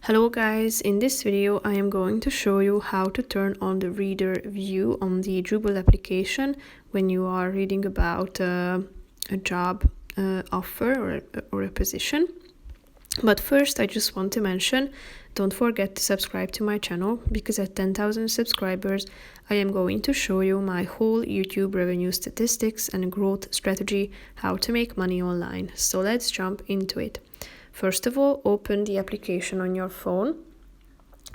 Hello guys, in this video I am going to show you how to turn on the reader view on the Jooble application when you are reading about a job offer or a position. But first I just want to mention, don't forget to subscribe to my channel, because at 10,000 subscribers I am going to show you my whole YouTube revenue statistics and growth strategy, how to make money online. So let's jump into it. First of all, open the application on your phone.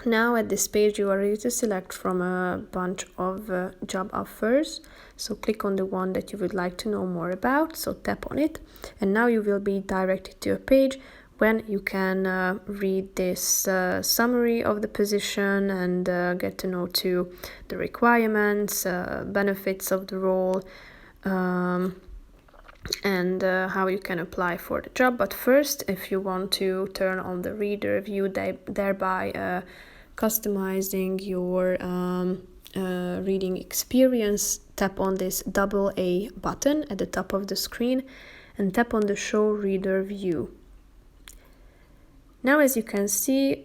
Now at this page you are ready to select from a bunch of job offers. So click on the one that you would like to know more about, so tap on it, and now you will be directed to a page when you can read this summary of the position and get to know too the requirements, benefits of the role, and how you can apply for the job. But first, if you want to turn on the reader view, thereby customizing your reading experience, tap on this double A button at the top of the screen and tap on the show reader view. Now as you can see,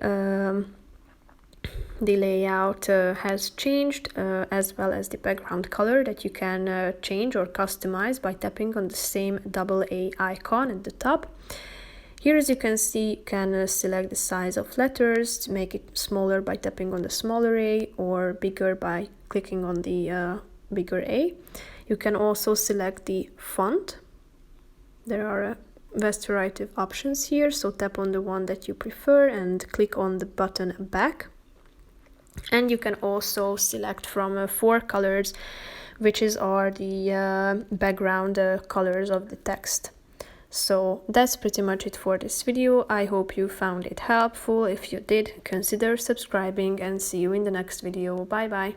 the layout has changed, as well as the background color that you can change or customize by tapping on the same double A icon at the top. Here, as you can see, you can select the size of letters to make it smaller by tapping on the smaller A, or bigger by clicking on the bigger A. You can also select the font. There are a vast variety of options here, so tap on the one that you prefer and click on the button back. And you can also select from 4 colors, which are the background colors of the text. So that's pretty much it for this video. I hope you found it helpful. If you did, consider subscribing, and see you in the next video. Bye bye.